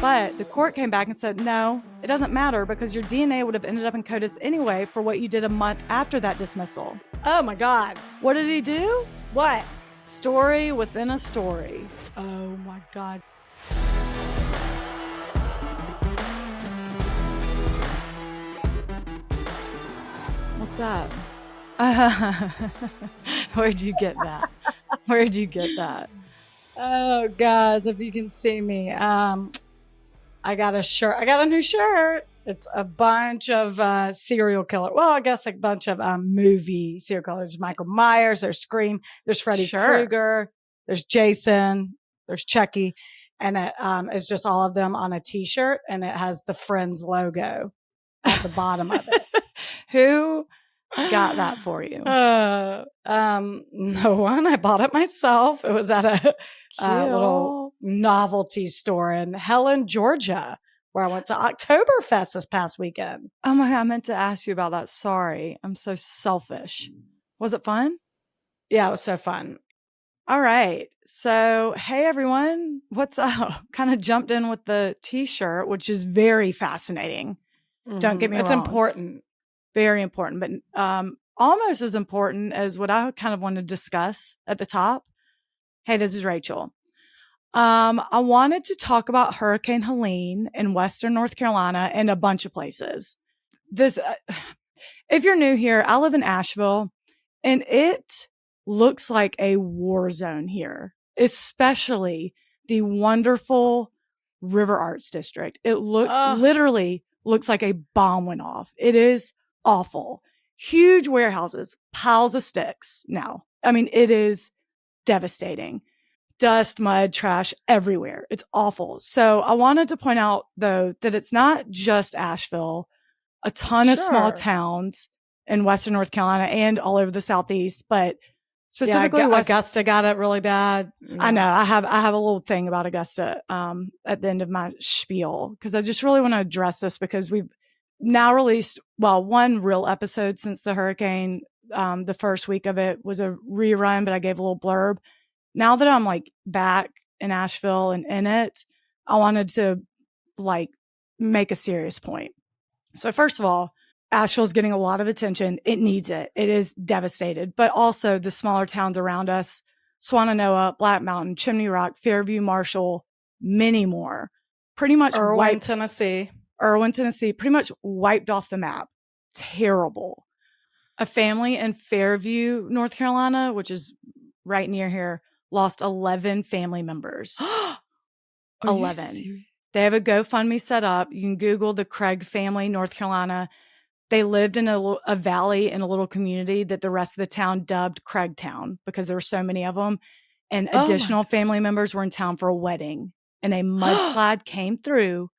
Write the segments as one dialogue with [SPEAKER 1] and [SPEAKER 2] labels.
[SPEAKER 1] But the court came back and said, no, it doesn't matter because your DNA would have ended up in CODIS anyway for what you did a month after that dismissal.
[SPEAKER 2] Oh my God.
[SPEAKER 1] What did he do?
[SPEAKER 2] What?
[SPEAKER 1] Story within a story.
[SPEAKER 2] Oh my God.
[SPEAKER 1] What's that? Where'd you get that? Where'd you get that?
[SPEAKER 2] Oh, guys, if you can see me, I got a shirt. I got a new shirt. It's a bunch of serial killer. Well, I guess a bunch of movie serial killers. There's Michael Myers. There's Scream. There's Freddy Krueger. There's Jason. There's Chucky. And it's just all of them on a T-shirt. And it has the Friends logo at the bottom of it.
[SPEAKER 1] Who got that for you?
[SPEAKER 2] No one. I bought it myself. It was at a little novelty store in Helen, Georgia, where I went to Oktoberfest this past weekend.
[SPEAKER 1] Oh my God, I meant to ask you about that. Sorry. I'm so selfish. Was it fun?
[SPEAKER 2] Yeah, it was so fun.
[SPEAKER 1] All right. So, hey everyone, what's up? Kind of jumped in with the T-shirt, which is very fascinating. Mm-hmm. Don't get me wrong.
[SPEAKER 2] It's important.
[SPEAKER 1] Very important, but almost as important as what I kind of want to discuss at the top. Hey, this is Rachel. I wanted to talk about Hurricane Helene in Western North Carolina and a bunch of places. If you're new here, I live in Asheville, and it looks like a war zone here, especially the wonderful River Arts District. It literally looks like a bomb went off. It is awful. Huge warehouses, piles of sticks now. I mean, it is devastating. Dust, mud, trash everywhere. It's awful. So I wanted to point out, though, that it's not just Asheville. A ton of small towns in Western North Carolina and all over the Southeast, but specifically
[SPEAKER 2] Augusta got it really bad.
[SPEAKER 1] Yeah. I know. I have a little thing about Augusta at the end of my spiel because I just really want to address this because we've now released, one real episode since the hurricane. The first week of it was a rerun, but I gave a little blurb. Now that I'm like back in Asheville and in it, I wanted to make a serious point. So first of all, Asheville's getting a lot of attention. It needs it. It is devastated, but also the smaller towns around us, Swannanoa, Black Mountain, Chimney Rock, Fairview, Marshall, many more, pretty much
[SPEAKER 2] Irwin, Tennessee,
[SPEAKER 1] pretty much wiped off the map. Terrible. A family in Fairview, North Carolina, which is right near here, lost 11 family members. 11. They have a GoFundMe set up. You can Google the Craig family, North Carolina. They lived in a valley in a little community that the rest of the town dubbed Craigtown because there were so many of them. And additional family members were in town for a wedding. And a mudslide came through,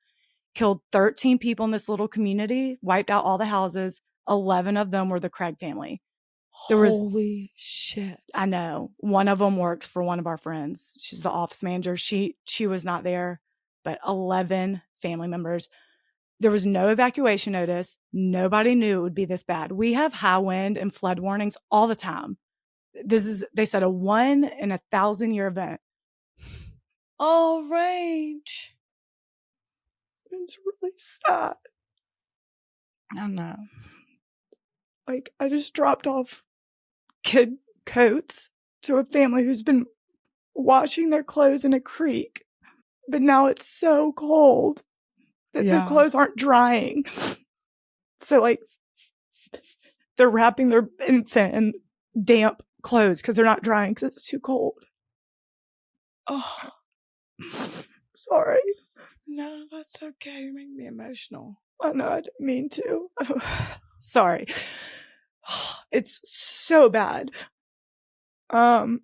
[SPEAKER 1] killed 13 people in this little community, wiped out all the houses. 11 of them were the Craig family.
[SPEAKER 2] Holy shit.
[SPEAKER 1] I know. One of them works for one of our friends. She's the office manager. She was not there, but 11 family members. There was no evacuation notice. Nobody knew it would be this bad. We have high wind and flood warnings all the time. They said, a 1 in 1,000-year event.
[SPEAKER 2] Oh, Rach.
[SPEAKER 1] It's really sad.
[SPEAKER 2] I know.
[SPEAKER 1] I just dropped off kid coats to a family who's been washing their clothes in a creek. But now it's so cold that the clothes aren't drying. So, they're wrapping their infant in damp clothes because they're not drying because it's too cold. Oh, sorry.
[SPEAKER 2] No, that's okay. You make me emotional.
[SPEAKER 1] I know, I didn't mean to. Sorry. It's so bad. And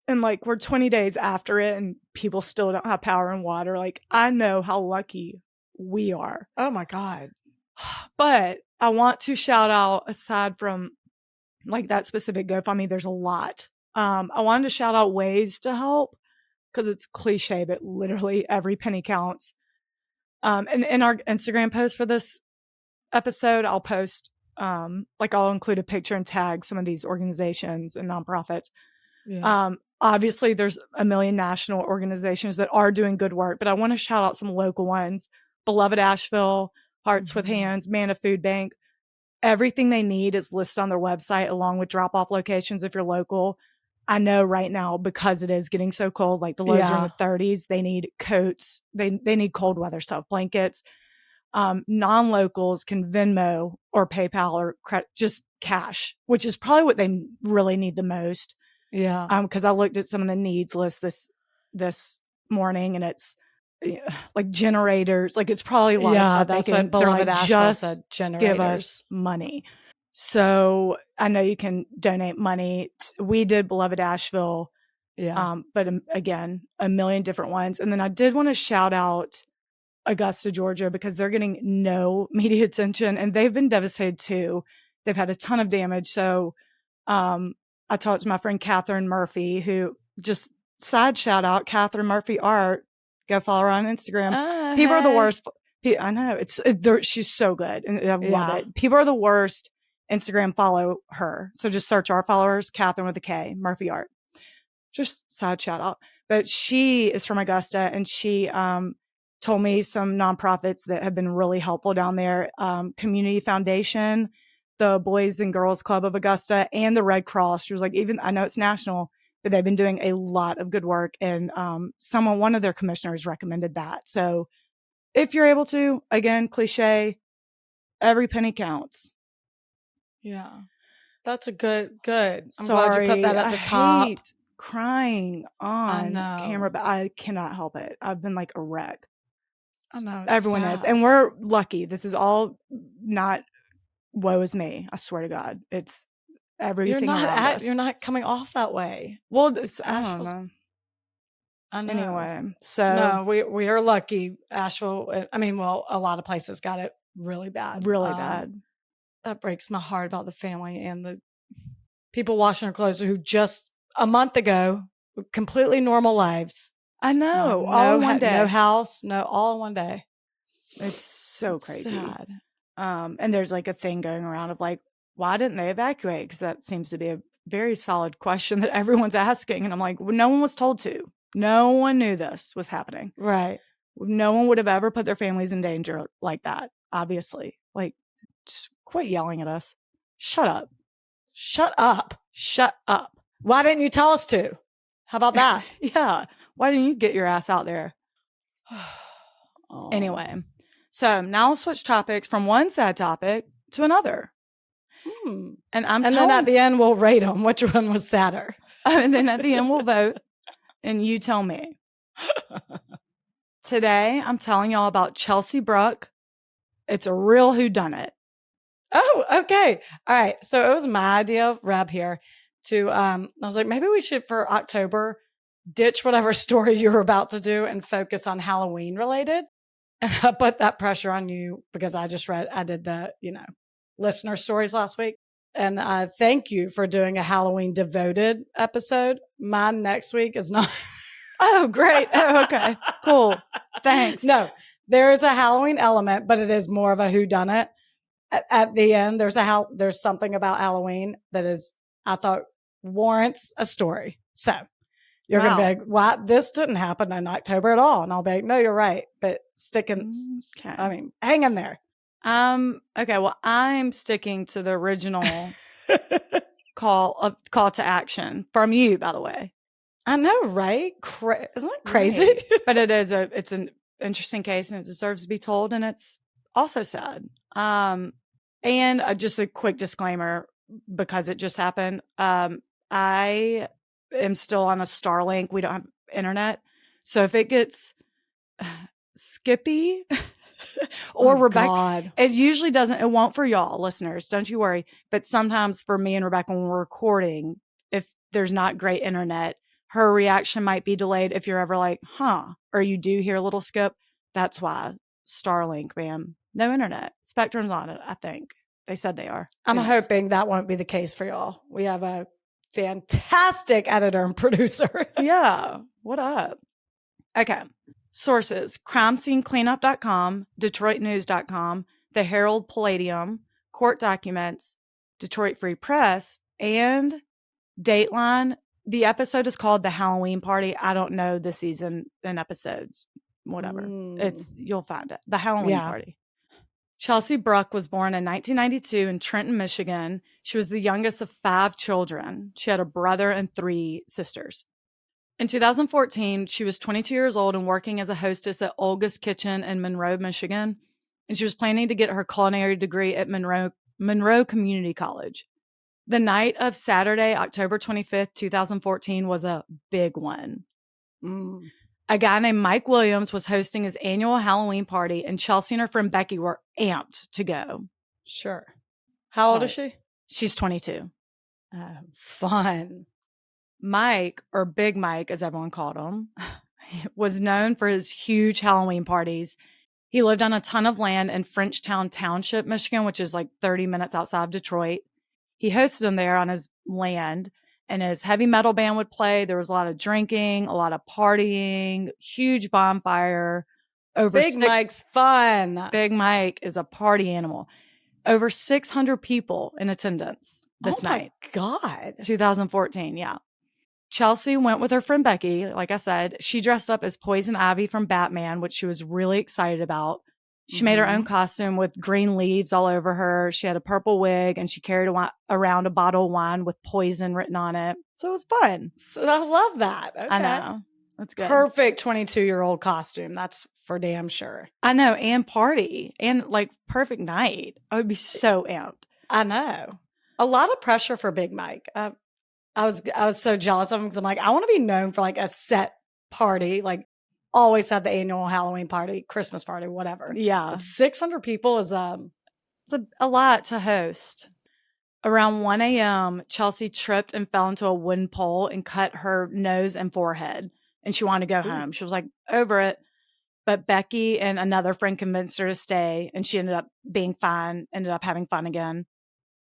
[SPEAKER 1] we're 20 days after it and people still don't have power and water. I know how lucky we are.
[SPEAKER 2] Oh my God.
[SPEAKER 1] But I want to shout out, aside from that specific GoFundMe, there's a lot. I wanted to shout out ways to help because it's cliche, but literally every penny counts. And in our Instagram post for this episode, I'll post, I'll include a picture and tag some of these organizations and nonprofits.
[SPEAKER 2] Yeah.
[SPEAKER 1] Obviously, there's a million national organizations that are doing good work, but I want to shout out some local ones. Beloved Asheville, Hearts with Hands, Mana Food Bank. Everything they need is listed on their website along with drop-off locations if you're local. I know right now because it is getting so cold, like the lows are in the 30s, they need coats. They need cold weather stuff, blankets. Non-locals can Venmo or PayPal or just cash, which is probably what they really need the most.
[SPEAKER 2] Yeah.
[SPEAKER 1] Because I looked at some of the needs list this morning, and it's like generators. Like it's probably a lot of stuff
[SPEAKER 2] That's
[SPEAKER 1] they
[SPEAKER 2] what
[SPEAKER 1] can. They're
[SPEAKER 2] Beloved
[SPEAKER 1] like,
[SPEAKER 2] Asheville
[SPEAKER 1] just
[SPEAKER 2] said.
[SPEAKER 1] give us
[SPEAKER 2] Generators.
[SPEAKER 1] money. So I know you can donate money. We did Beloved Asheville.
[SPEAKER 2] Yeah.
[SPEAKER 1] But again, a million different ones. And then I did want to shout out Augusta, Georgia, because they're getting no media attention and they've been devastated too. They've had a ton of damage. So I talked to my friend Catherine Murphy, who just side shout out Catherine Murphy Art. Go follow her on Instagram. People are the worst. I know she's so good and I love it. People are the worst. Instagram, follow her. So just search our followers, Catherine with a K, Murphy Art. Just side shout out. But she is from Augusta and she told me some nonprofits that have been really helpful down there. Community Foundation, the Boys and Girls Club of Augusta, and the Red Cross. She was like, even I know it's national, but they've been doing a lot of good work. And one of their commissioners recommended that. So if you're able to, again, cliche, every penny counts.
[SPEAKER 2] Yeah. That's a good. I'm
[SPEAKER 1] Sorry,
[SPEAKER 2] glad you put that at the top.
[SPEAKER 1] I hate crying on camera, but I cannot help it. I've been like a wreck.
[SPEAKER 2] I know.
[SPEAKER 1] Everyone is. And we're lucky. This is all not woe is me. I swear to God. It's everything around us.
[SPEAKER 2] You're not coming off that way.
[SPEAKER 1] Well, I don't know.
[SPEAKER 2] I know.
[SPEAKER 1] Anyway, so.
[SPEAKER 2] No, we are lucky. Asheville, I mean, well, a lot of places got it really bad.
[SPEAKER 1] Really bad.
[SPEAKER 2] That breaks my heart about the family and the people washing their clothes who just a month ago, completely normal lives.
[SPEAKER 1] I know. All in one day.
[SPEAKER 2] No house. No, all in one day.
[SPEAKER 1] It's so crazy.
[SPEAKER 2] Sad.
[SPEAKER 1] And there's like a thing going around of like, why didn't they evacuate? Because that seems to be a very solid question that everyone's asking. And I'm like, well, no one was told to. No one knew this was happening.
[SPEAKER 2] Right.
[SPEAKER 1] No one would have ever put their families in danger like that, obviously. Like, just quit yelling at us. Shut up.
[SPEAKER 2] Shut up.
[SPEAKER 1] Shut up.
[SPEAKER 2] Why didn't you tell us to? How about that?
[SPEAKER 1] Yeah. Why didn't you get your ass out there? Anyway, so now I'll switch topics from one sad topic to another. And then
[SPEAKER 2] at the end, we'll rate them. Which one was sadder?
[SPEAKER 1] And then at the end, we'll vote. And you tell me. Today, I'm telling y'all about Chelsea Bruck. It's a real whodunit.
[SPEAKER 2] Oh, okay. All right. So it was my idea of Reb here to, I was like, maybe we should for October ditch whatever story you were about to do and focus on Halloween related. And I put that pressure on you because I did the, listener stories last week. And thank you for doing a Halloween devoted episode. Mine next week is not.
[SPEAKER 1] Oh, great. Oh, okay. Cool. Thanks.
[SPEAKER 2] No, there is a Halloween element, but it is more of a whodunit. At the end, there's something about Halloween that is, I thought, warrants a story. So you're going to be like, why? This didn't happen in October at all. And I'll be like, no, you're right. But hang in there.
[SPEAKER 1] Okay. Well, I'm sticking to the original call to action from you, by the way.
[SPEAKER 2] I know, right? Isn't that crazy?
[SPEAKER 1] Right. But it's an interesting case and it deserves to be told. And it's also sad. And just a quick disclaimer because it just happened. I am still on a Starlink. We don't have internet. So if it gets skippy or Rebecca,
[SPEAKER 2] God.
[SPEAKER 1] It usually doesn't. It won't for y'all listeners. Don't you worry. But sometimes for me and Rebecca, when we're recording, if there's not great internet, her reaction might be delayed. If you're ever like, or you do hear a little skip, that's why. Starlink, man. No internet. Spectrum's on it, I think. They said they are.
[SPEAKER 2] I'm hoping that won't be the case for y'all. We have a fantastic editor and producer.
[SPEAKER 1] Yeah. What up? Okay. Sources: crimescenecleanup.com, detroitnews.com, the Herald Palladium, court documents, Detroit Free Press, and Dateline, The episode is called The Halloween Party. I don't know the season and episodes, whatever. You'll find it. The Halloween Party. Chelsea Bruck was born in 1992 in Trenton, Michigan. She was the youngest of 5 children. She had a brother and 3 sisters. In 2014, she was 22 years old and working as a hostess at Olga's Kitchen in Monroe, Michigan. And she was planning to get her culinary degree at Monroe Community College. The night of Saturday, October 25th, 2014 was a big one. A guy named Mike Williams was hosting his annual Halloween party, and Chelsea and her friend Becky were amped to go.
[SPEAKER 2] Sure. How old is she?
[SPEAKER 1] She's 22.
[SPEAKER 2] Fun.
[SPEAKER 1] Mike, or Big Mike, as everyone called him, was known for his huge Halloween parties. He lived on a ton of land in Frenchtown Township, Michigan, which is like 30 minutes outside of Detroit. He hosted them there on his land, and his heavy metal band would play. There was a lot of drinking, a lot of partying, huge bonfire.
[SPEAKER 2] Mike's fun.
[SPEAKER 1] Big Mike is a party animal. Over 600 people in attendance this night.
[SPEAKER 2] Oh my God.
[SPEAKER 1] 2014, yeah. Chelsea went with her friend Becky. Like I said, she dressed up as Poison Ivy from Batman, which she was really excited about. She made her own costume with green leaves all over her. She had a purple wig, and she carried around a bottle of wine with poison written on it. So it was fun.
[SPEAKER 2] So I love that. Okay.
[SPEAKER 1] I know. That's good.
[SPEAKER 2] Perfect 22-year-old costume. That's for damn sure.
[SPEAKER 1] I know. And party. And like perfect night. I would be so amped.
[SPEAKER 2] I know. A lot of pressure for Big Mike. I was so jealous of him because I'm like, I want to be known for like a set party. Like, always had the annual Halloween party, Christmas party, whatever.
[SPEAKER 1] Yeah.
[SPEAKER 2] But 600 people is
[SPEAKER 1] it's a lot to host. Around 1 a.m., Chelsea tripped and fell into a wooden pole and cut her nose and forehead. And she wanted to go home. She was like over it. But Becky and another friend convinced her to stay, and she ended up being fine, ended up having fun again.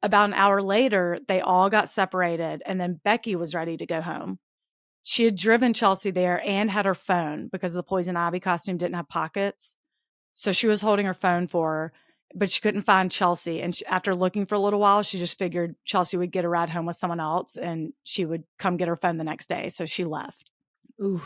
[SPEAKER 1] About an hour later, they all got separated, and then Becky was ready to go home. She had driven Chelsea there and had her phone because the Poison Ivy costume didn't have pockets. So she was holding her phone for her, but she couldn't find Chelsea. And after looking for a little while, she just figured Chelsea would get a ride home with someone else and she would come get her phone the next day. So she left.
[SPEAKER 2] Ooh.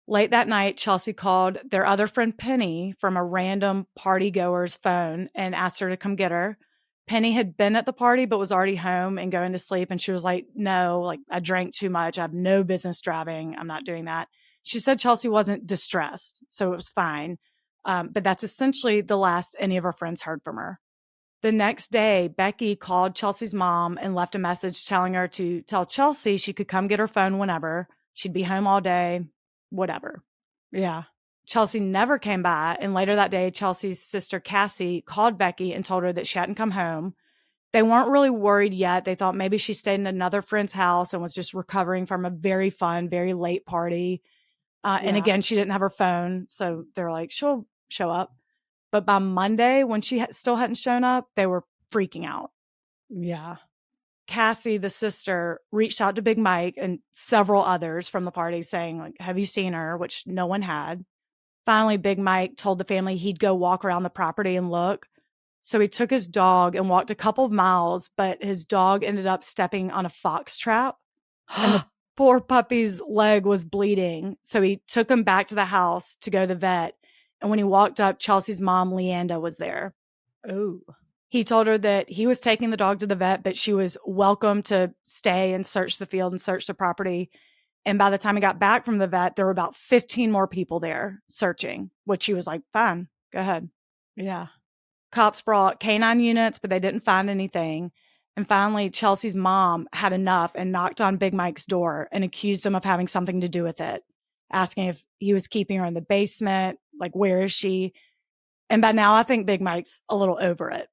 [SPEAKER 1] Late that night, Chelsea called their other friend Penny from a random party goer's phone and asked her to come get her. Penny had been at the party, but was already home and going to sleep. And she was like, no, like I drank too much. I have no business driving. I'm not doing that. She said Chelsea wasn't distressed, so it was fine. But that's essentially the last any of her friends heard from her. The next day, Becky called Chelsea's mom and left a message telling her to tell Chelsea she could come get her phone whenever. She'd be home all day, whatever.
[SPEAKER 2] Yeah.
[SPEAKER 1] Chelsea never came by, and later that day, Chelsea's sister Cassie called Becky and told her that she hadn't come home. They weren't really worried yet. They thought maybe she stayed in another friend's house and was just recovering from a very fun, very late party. And again, she didn't have her phone, so they're like, she'll show up. But by Monday, when she still hadn't shown up, they were freaking out.
[SPEAKER 2] Yeah.
[SPEAKER 1] Cassie, the sister, reached out to Big Mike and several others from the party saying, like, have you seen her? Which no one had. Finally, Big Mike told the family he'd go walk around the property and look. So he took his dog and walked a couple of miles, but his dog ended up stepping on a fox trap and the poor puppy's leg was bleeding. So he took him back to the house to go to the vet. And when he walked up, Chelsea's mom, Leanda, was there.
[SPEAKER 2] Oh.
[SPEAKER 1] He told her that he was taking the dog to the vet, but she was welcome to stay and search the field and search the property. And by the time he got back from the vet, there were about 15 more people there searching, which he was like, fine, go ahead.
[SPEAKER 2] Yeah.
[SPEAKER 1] Cops brought canine units, but they didn't find anything. And finally, Chelsea's mom had enough and knocked on Big Mike's door and accused him of having something to do with it, asking if he was keeping her in the basement, like, where is she? And by now, I think Big Mike's a little over it.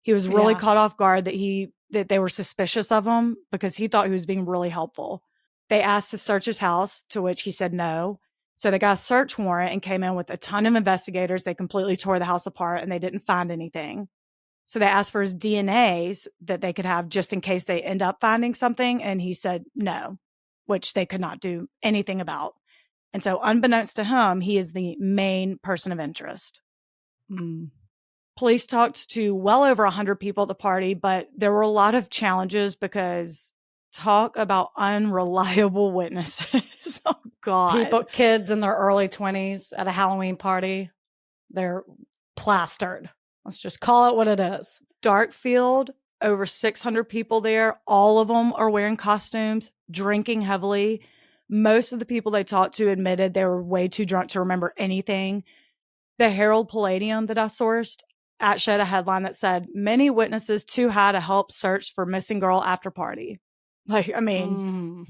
[SPEAKER 1] He was really caught off guard that they were suspicious of him because he thought he was being really helpful. They asked to search his house, to which he said no. So they got a search warrant and came in with a ton of investigators. They completely tore the house apart and they didn't find anything. So they asked for his DNAs that they could have just in case they end up finding something. And he said no, which they could not do anything about. And so unbeknownst to him, he is the main person of interest. Police talked to well over 100 people at the party, but there were a lot of challenges because Talk about unreliable witnesses. Oh, God.
[SPEAKER 2] Kids in their early 20s at a Halloween party, they're plastered. Let's just call it what it is.
[SPEAKER 1] Dark field, over 600 people there. All of them are wearing costumes, drinking heavily. Most of the people they talked to admitted they were way too drunk to remember anything. The Herald Palladium that I sourced actually had a headline that said, "Many witnesses too high to help search for missing girl after party." Like, I mean,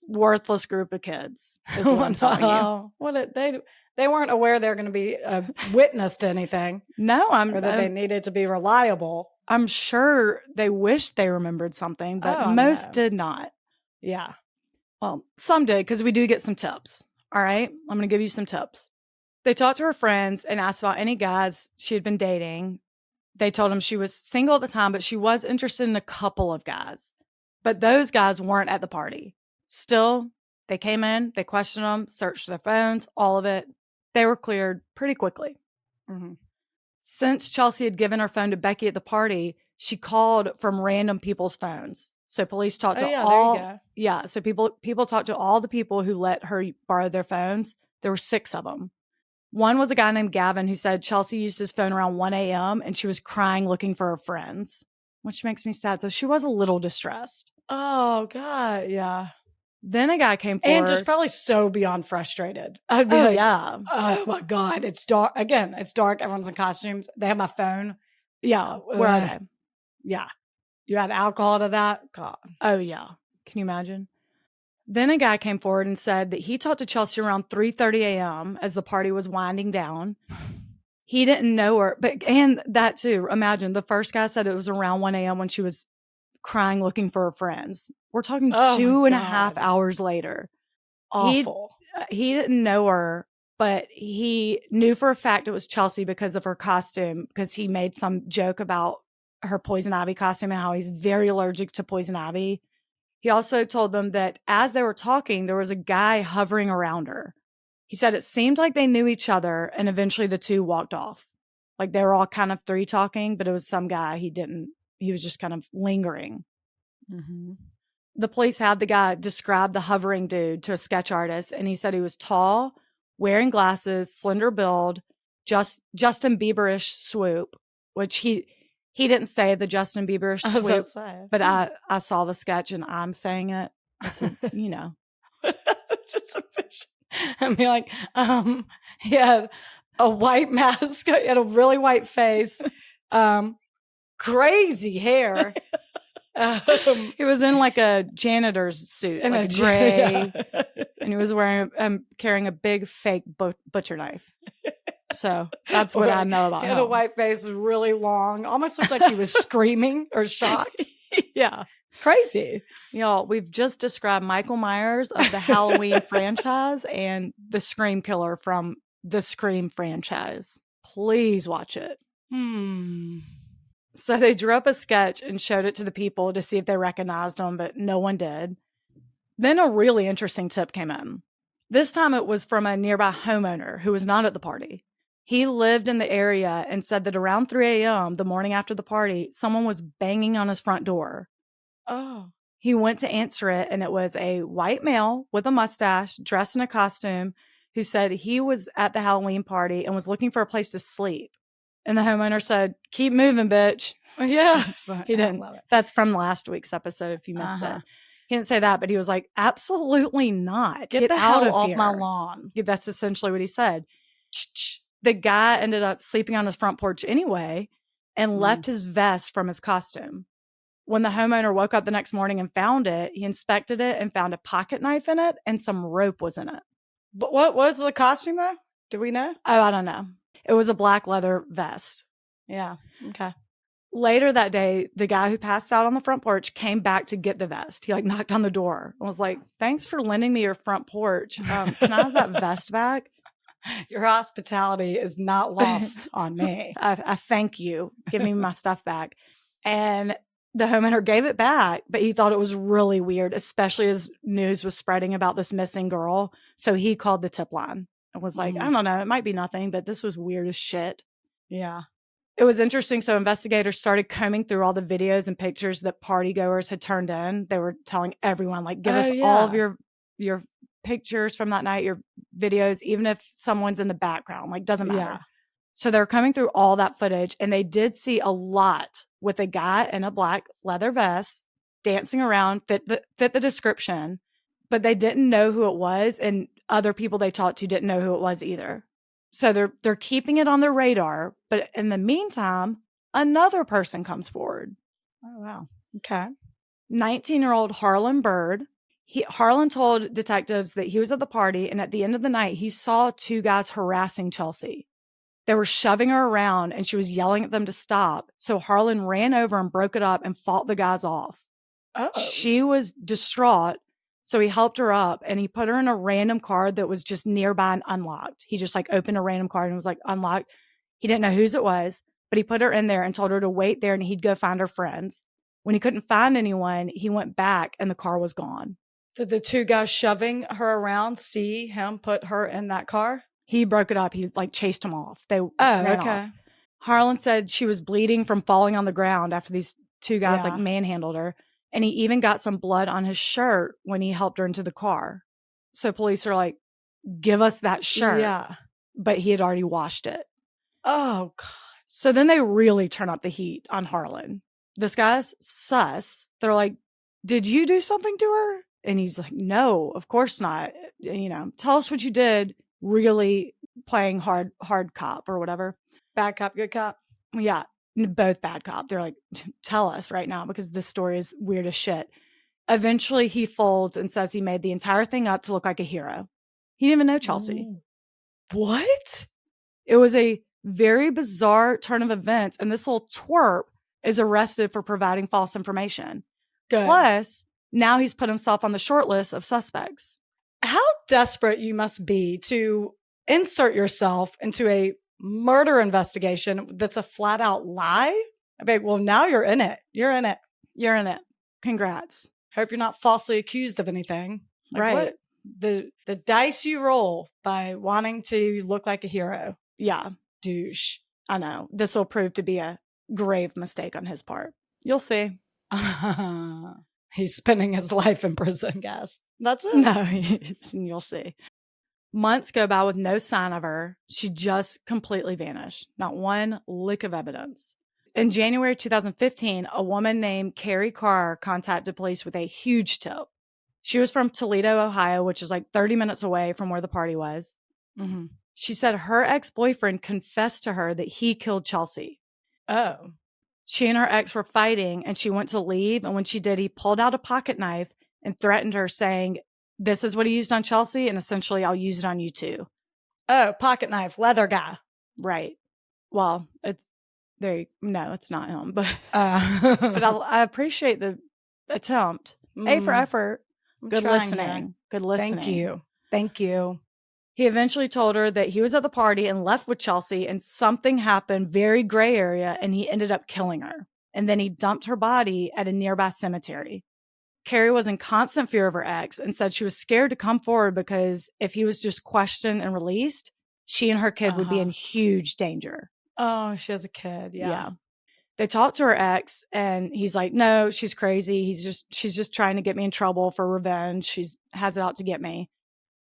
[SPEAKER 1] worthless group of kids is what I'm telling you.
[SPEAKER 2] What they weren't aware they're going to be a witness to anything.
[SPEAKER 1] No,
[SPEAKER 2] or that they needed to be reliable.
[SPEAKER 1] I'm sure they wished they remembered something, but most did not.
[SPEAKER 2] Yeah.
[SPEAKER 1] Well, some did, because we do get some tips. All right. I'm going to give you some tips. They talked to her friends and asked about any guys she had been dating. They told them she was single at the time, but she was interested in a couple of guys. But those guys weren't at the party. Still, they came in, they questioned them, searched their phones, all of it. They were cleared pretty quickly.
[SPEAKER 2] Mm-hmm.
[SPEAKER 1] Since Chelsea had given her phone to Becky at the party, she called from random people's phones. So police talked to all. Yeah. So people talked to all the people who let her borrow their phones. There were 6 of them. One was a guy named Gavin who said Chelsea used his phone around 1 a.m. and she was crying looking for her friends, which makes me sad. So she was a little distressed.
[SPEAKER 2] Oh, God. Yeah.
[SPEAKER 1] Then a guy came forward.
[SPEAKER 2] And just probably so beyond frustrated. I'd be
[SPEAKER 1] yeah.
[SPEAKER 2] Oh, my God. It's dark. Again, it's dark. Everyone's in costumes. They have my phone.
[SPEAKER 1] Yeah. Where are they?
[SPEAKER 2] Yeah. You add alcohol to that? God.
[SPEAKER 1] Oh, yeah. Can you imagine? Then a guy came forward and said that he talked to Chelsea around 3:30 a.m. as the party was winding down. He didn't know her, and that too. Imagine the first guy said it was around 1 a.m. when she was crying looking for her friends. We're talking 2.5 hours later.
[SPEAKER 2] Awful.
[SPEAKER 1] He didn't know her, but he knew for a fact it was Chelsea because of her costume, because he made some joke about her Poison Ivy costume and how he's very allergic to Poison Ivy. He also told them that as they were talking, there was a guy hovering around her. He said it seemed like they knew each other, and eventually the two walked off. Like they were all kind of three talking, but it was some guy he was just kind of lingering.
[SPEAKER 2] Mm-hmm.
[SPEAKER 1] The police had the guy describe the hovering dude to a sketch artist, and he said he was tall, wearing glasses, slender build, Justin Bieber-ish swoop, which he didn't say the Justin Bieber swoop, but I saw the sketch and I'm saying it. It's
[SPEAKER 2] It's just a fish. I mean, like, he had a white mask, he had a really white face, crazy hair.
[SPEAKER 1] He was in like a janitor's suit, and like a gray, and he was carrying a big fake butcher knife. So that's what I know about him.
[SPEAKER 2] He had a white face, was really long, almost looked like he was screaming or shocked.
[SPEAKER 1] Yeah.
[SPEAKER 2] It's crazy.
[SPEAKER 1] Y'all, we've just described Michael Myers of the Halloween franchise and the Scream Killer from the Scream franchise. Please watch it. So they drew up a sketch and showed it to the people to see if they recognized them, but no one did. Then a really interesting tip came in. This time it was from a nearby homeowner who was not at the party. He lived in the area and said that around 3 a.m. the morning after the party, someone was banging on his front door.
[SPEAKER 2] Oh.
[SPEAKER 1] He went to answer it, and it was a white male with a mustache, dressed in a costume, who said he was at the Halloween party and was looking for a place to sleep. And the homeowner said, "Keep moving, bitch."
[SPEAKER 2] Yeah.
[SPEAKER 1] He didn't. That's from last week's episode if you missed it. He didn't say that, but he was like, "Absolutely not.
[SPEAKER 2] Get the hell off my lawn."
[SPEAKER 1] Yeah, that's essentially what he said. The guy ended up sleeping on his front porch anyway and left his vest from his costume. When the homeowner woke up the next morning and found it, he inspected it and found a pocket knife in it and some rope was in it.
[SPEAKER 2] But what was the costume though? Do we know?
[SPEAKER 1] Oh, I don't know. It was a black leather vest.
[SPEAKER 2] Yeah. Okay.
[SPEAKER 1] Later that day, the guy who passed out on the front porch came back to get the vest. He knocked on the door and was like, "Thanks for lending me your front porch. Can I have that vest back?"
[SPEAKER 2] Your hospitality is not lost on me.
[SPEAKER 1] I thank you. Give me my stuff back. And the homeowner gave it back, but he thought it was really weird, especially as news was spreading about this missing girl. So he called the tip line and was like, "I don't know, it might be nothing, but this was weird as shit."
[SPEAKER 2] Yeah.
[SPEAKER 1] It was interesting. So investigators started combing through all the videos and pictures that party goers had turned in. They were telling everyone, like, give
[SPEAKER 2] Oh,
[SPEAKER 1] us all of
[SPEAKER 2] yeah.
[SPEAKER 1] your pictures from that night, your videos, even if someone's in the background, like, doesn't
[SPEAKER 2] Yeah.
[SPEAKER 1] matter. So they're coming through all that footage, and they did see a lot with a guy in a black leather vest dancing around, fit the description, but they didn't know who it was, and other people they talked to didn't know who it was either. So they're keeping it on their radar, but in the meantime, another person comes forward.
[SPEAKER 2] Oh, wow. Okay.
[SPEAKER 1] 19-year-old Harlan Bird. Harlan told detectives that he was at the party, and at the end of the night, he saw two guys harassing Chelsea. They were shoving her around, and she was yelling at them to stop. So Harlan ran over and broke it up and fought the guys off.
[SPEAKER 2] Oh.
[SPEAKER 1] She was distraught, so he helped her up, and he put her in a random car that was just nearby and unlocked. He just, like, opened a random car and was, like, unlocked. He didn't know whose it was, but he put her in there and told her to wait there, and he'd go find her friends. When he couldn't find anyone, he went back, and the car was gone.
[SPEAKER 2] Did the two guys shoving her around see him put her in that car?
[SPEAKER 1] He broke it up. He, like, chased them off. They
[SPEAKER 2] Oh,
[SPEAKER 1] ran
[SPEAKER 2] okay.
[SPEAKER 1] off. Harlan said she was bleeding from falling on the ground after these two guys,
[SPEAKER 2] Yeah.
[SPEAKER 1] like, manhandled her. And he even got some blood on his shirt when he helped her into the car. So police are like, give us that shirt.
[SPEAKER 2] Yeah.
[SPEAKER 1] But he had already washed it.
[SPEAKER 2] Oh, God.
[SPEAKER 1] So then they really turn up the heat on Harlan. This guy's sus. They're like, did you do something to her? And he's like, no, of course not. You know, tell us what you did. Really playing hard cop or whatever.
[SPEAKER 2] Bad cop, good cop.
[SPEAKER 1] Yeah, both bad cop. They're like, tell us right now because this story is weird as shit. Eventually he folds and says he made the entire thing up to look like a hero. He didn't even know Chelsea.
[SPEAKER 2] Ooh. What?
[SPEAKER 1] It was a very bizarre turn of events, and this little twerp is arrested for providing false information.
[SPEAKER 2] Good.
[SPEAKER 1] Plus, now he's put himself on the short list of suspects.
[SPEAKER 2] How desperate you must be to insert yourself into a murder investigation that's a flat out lie. I mean, well, now you're in it. You're in it.
[SPEAKER 1] You're in it. Congrats.
[SPEAKER 2] Hope you're not falsely accused of anything. Like,
[SPEAKER 1] right.
[SPEAKER 2] What? The dice you roll by wanting to look like a hero.
[SPEAKER 1] Yeah.
[SPEAKER 2] Douche.
[SPEAKER 1] I know. This will prove to be a grave mistake on his part. You'll see.
[SPEAKER 2] He's spending his life in prison, guys. That's it.
[SPEAKER 1] No, you'll see. Months go by with no sign of her. She just completely vanished. Not one lick of evidence. In January 2015, a woman named Carrie Carr contacted police with a huge tip. She was from Toledo, Ohio, which is like 30 minutes away from where the party was.
[SPEAKER 2] Mm-hmm.
[SPEAKER 1] She said her ex-boyfriend confessed to her that he killed Chelsea.
[SPEAKER 2] Oh.
[SPEAKER 1] She and her ex were fighting, and she went to leave. And when she did, he pulled out a pocket knife and threatened her, saying, this is what he used on Chelsea, and essentially I'll use it on you too.
[SPEAKER 2] Oh, pocket knife, leather guy.
[SPEAKER 1] Right. Well, it's not him, but
[SPEAKER 2] but
[SPEAKER 1] I appreciate the attempt. A for effort. Good listening. Good listening.
[SPEAKER 2] Thank you.
[SPEAKER 1] He eventually told her that he was at the party and left with Chelsea, and something happened, very gray area, and he ended up killing her. And then he dumped her body at a nearby cemetery. Carrie was in constant fear of her ex and said she was scared to come forward because if he was just questioned and released, she and her kid would be in huge danger.
[SPEAKER 2] Oh, she has a kid. Yeah.
[SPEAKER 1] They talked to her ex, and he's like, no, she's crazy. She's just trying to get me in trouble for revenge. She's has it out to get me.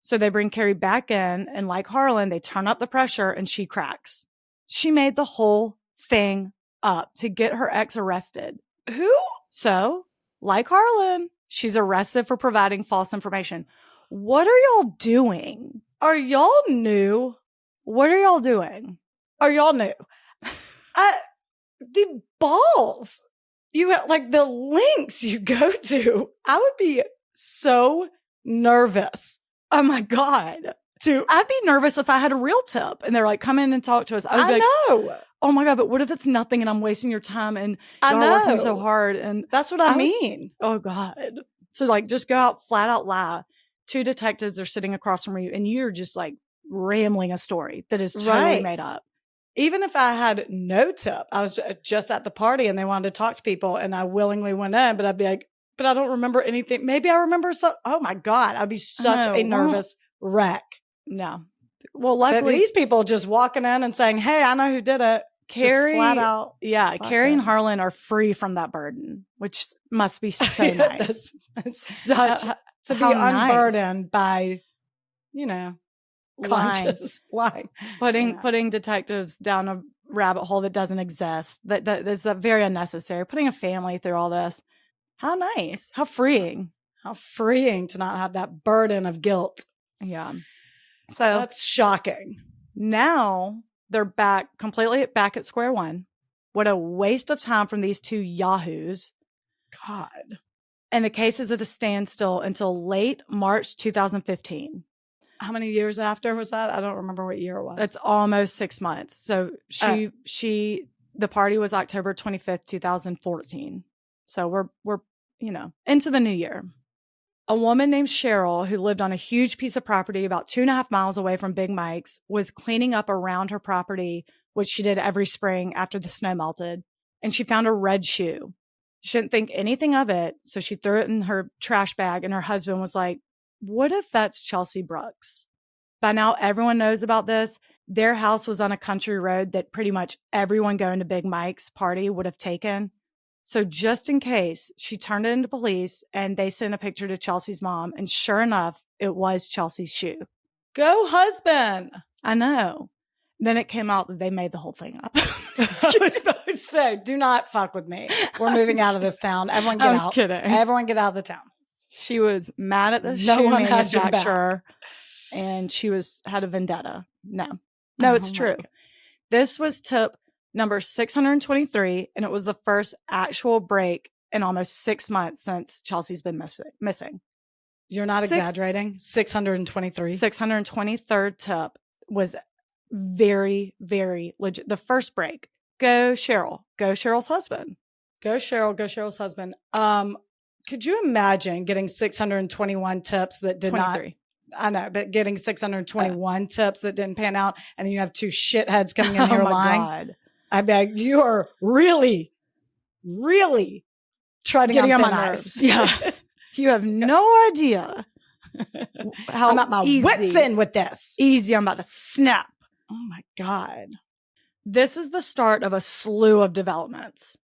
[SPEAKER 1] So they bring Carrie back in, and like Harlan, they turn up the pressure, and she cracks. She made the whole thing up to get her ex arrested.
[SPEAKER 2] Who?
[SPEAKER 1] So, like Harlan, she's arrested for providing false information. What are y'all doing?
[SPEAKER 2] Are y'all new?
[SPEAKER 1] What are y'all doing?
[SPEAKER 2] Are y'all new? The balls. You have, like, the links you go to. I would be so nervous.
[SPEAKER 1] Oh my God. I'd be nervous if I had a real tip and they're like, come in and talk to us. I would be
[SPEAKER 2] know.
[SPEAKER 1] Oh my God, but what if it's nothing and I'm wasting your time and y'all are working so hard? And
[SPEAKER 2] that's what I mean.
[SPEAKER 1] Oh God. So like, just go out, flat out lie. Two detectives are sitting across from you and you're just like rambling a story that is totally made up.
[SPEAKER 2] Even if I had no tip, I was just at the party and they wanted to talk to people and I willingly went in, but I'd be like, but I don't remember anything. Maybe I remember some. Oh my God, I'd be such a nervous wreck.
[SPEAKER 1] No. Well, luckily
[SPEAKER 2] these people just walking in and saying, hey, I know who did it. Just flat
[SPEAKER 1] Carrie,
[SPEAKER 2] out.
[SPEAKER 1] yeah,
[SPEAKER 2] Fuck
[SPEAKER 1] Carrie and
[SPEAKER 2] them.
[SPEAKER 1] Harlan are free from that burden, which must be so nice. Such
[SPEAKER 2] To be
[SPEAKER 1] how nice.
[SPEAKER 2] unburdened by, you know,
[SPEAKER 1] Lying,
[SPEAKER 2] conscious lying.
[SPEAKER 1] putting detectives down a rabbit hole that doesn't exist. That's very unnecessary. Putting a family through all this. How nice. How freeing.
[SPEAKER 2] How freeing to not have that burden of guilt.
[SPEAKER 1] Yeah. So
[SPEAKER 2] That's shocking.
[SPEAKER 1] now they're completely back at square one. What a waste of time from these two yahoos.
[SPEAKER 2] God.
[SPEAKER 1] And the case is at a standstill until late March 2015.
[SPEAKER 2] How many years after was that? I don't remember what year it was.
[SPEAKER 1] That's almost 6 months. So the party was October 25th, 2014. So we're into the new year. A woman named Cheryl, who lived on a huge piece of property about 2.5 miles away from Big Mike's, was cleaning up around her property, which she did every spring after the snow melted. And she found a red shoe. She didn't think anything of it, so she threw it in her trash bag, and her husband was like, what if that's Chelsea Bruck's? By now, everyone knows about this. Their house was on a country road that pretty much everyone going to Big Mike's party would have taken. So just in case, she turned it into police, and they sent a picture to Chelsea's mom. And sure enough, it was Chelsea's shoe.
[SPEAKER 2] Go husband.
[SPEAKER 1] I know. Then it came out that they made the whole thing up.
[SPEAKER 2] I was about to say, do not fuck with me. We're moving out of this town. Everyone get
[SPEAKER 1] I'm
[SPEAKER 2] out.
[SPEAKER 1] kidding.
[SPEAKER 2] Everyone get out of the town.
[SPEAKER 1] She was mad at the
[SPEAKER 2] No
[SPEAKER 1] shoe
[SPEAKER 2] one has your back.
[SPEAKER 1] manufacturer, and she had a vendetta. No, it's true.
[SPEAKER 2] God.
[SPEAKER 1] This was tip number 623, and it was the first actual break in almost 6 months since Chelsea's been missing.
[SPEAKER 2] You're not exaggerating. 623.
[SPEAKER 1] 623rd tip was very, very legit. The first break. Go Cheryl. Go Cheryl's husband.
[SPEAKER 2] Go Cheryl. Go Cheryl's husband. Could you imagine getting 621 tips that did
[SPEAKER 1] 23.
[SPEAKER 2] not? I know, but getting 621 tips that didn't pan out, and then you have two shitheads coming in here lying.
[SPEAKER 1] God.
[SPEAKER 2] I'd be like, you are really, really treading on thin ice.
[SPEAKER 1] Yeah. You have no idea how
[SPEAKER 2] I'm at my wits end with this.
[SPEAKER 1] Easy, I'm about to snap.
[SPEAKER 2] Oh my God.
[SPEAKER 1] This is the start of a slew of developments.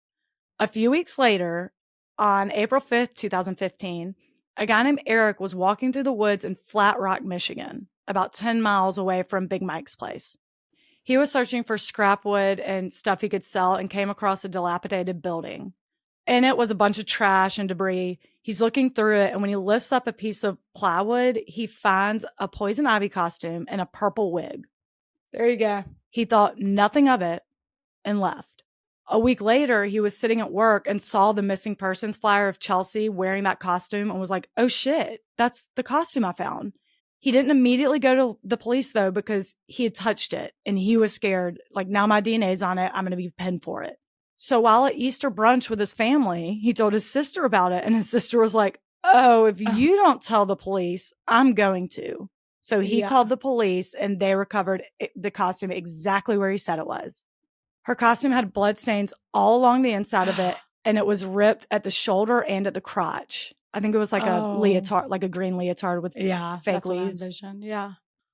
[SPEAKER 1] A few weeks later, on April 5th, 2015, a guy named Eric was walking through the woods in Flat Rock, Michigan, about 10 miles away from Big Mike's place. He was searching for scrap wood and stuff he could sell and came across a dilapidated building. In it was a bunch of trash and debris. He's looking through it, and when he lifts up a piece of plywood, he finds a poison ivy costume and a purple wig.
[SPEAKER 2] There you go.
[SPEAKER 1] He thought nothing of it and left. A week later, he was sitting at work and saw the missing persons flyer of Chelsea wearing that costume and was like, oh shit, that's the costume I found. He didn't immediately go to the police though, because he had touched it and he was scared. Like, now my DNA's on it. I'm going to be pinned for it. So while at Easter brunch with his family, he told his sister about it. And his sister was like, oh, if you don't tell the police, I'm going to. So he called the police, and they recovered the costume exactly where he said it was. Her costume had bloodstains all along the inside of it, and it was ripped at the shoulder and at the crotch. I think it was like a leotard, like a green leotard with fake leaves.
[SPEAKER 2] Yeah.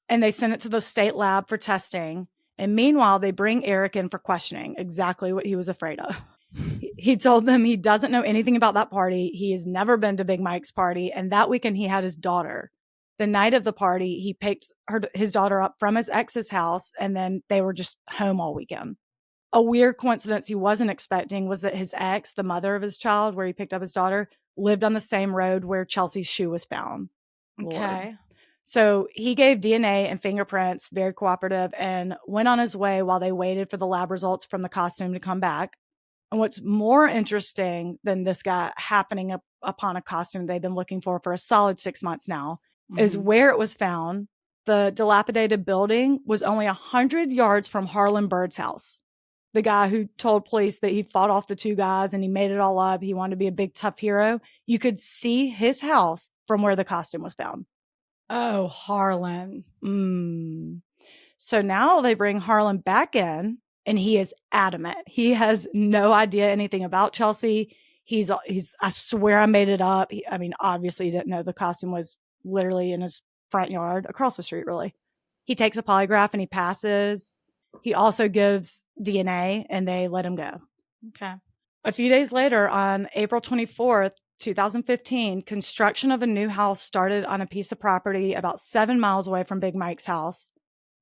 [SPEAKER 1] And they sent it to the state lab for testing. And meanwhile, they bring Eric in for questioning, exactly what he was afraid of. He told them he doesn't know anything about that party. He has never been to Big Mike's party. And that weekend, he had his daughter. The night of the party, he picked his daughter up from his ex's house, and then they were just home all weekend. A weird coincidence he wasn't expecting was that his ex, the mother of his child, where he picked up his daughter, lived on the same road where Chelsea's shoe was found.
[SPEAKER 2] Okay.
[SPEAKER 1] Lord. So he gave DNA and fingerprints, very cooperative, and went on his way while they waited for the lab results from the costume to come back. And what's more interesting than this guy happening upon a costume they've been looking for a solid 6 months now is where it was found. The dilapidated building was only 100 yards from Harlan Bird's house. The guy who told police that he fought off the two guys and he made it all up. He wanted to be a big, tough hero. You could see his house from where the costume was found.
[SPEAKER 2] Oh, Harlan.
[SPEAKER 1] So now they bring Harlan back in, and he is adamant. He has no idea anything about Chelsea. He's I swear I made it up. Obviously he didn't know the costume was literally in his front yard, across the street, really. He takes a polygraph and he passes. He also gives DNA, and they let him go.
[SPEAKER 2] Okay.
[SPEAKER 1] A few days later, on April 24th, 2015, construction of a new house started on a piece of property about 7 miles away from Big Mike's house.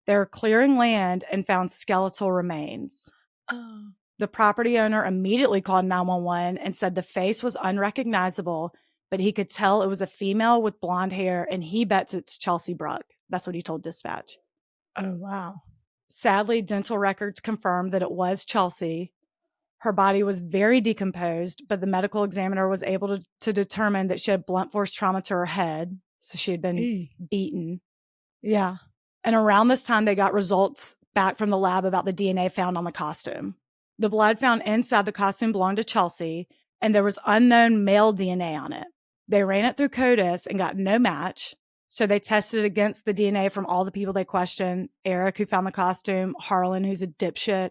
[SPEAKER 1] They were clearing land and found skeletal remains.
[SPEAKER 2] Oh.
[SPEAKER 1] The property owner immediately called 911 and said the face was unrecognizable, but he could tell it was a female with blonde hair, and he bets it's Chelsea Bruck. That's what he told dispatch.
[SPEAKER 2] Oh, wow.
[SPEAKER 1] Sadly, dental records confirmed that it was Chelsea. Her body was very decomposed, but the medical examiner was able to determine that she had blunt force trauma to her head. So she had been beaten.
[SPEAKER 2] Yeah.
[SPEAKER 1] And around this time, they got results back from the lab about the DNA found on the costume. The blood found inside the costume belonged to Chelsea, and there was unknown male DNA on it. They ran it through CODIS and got no match. So they tested it against the DNA from all the people they questioned. Eric, who found the costume, Harlan, who's a dipshit.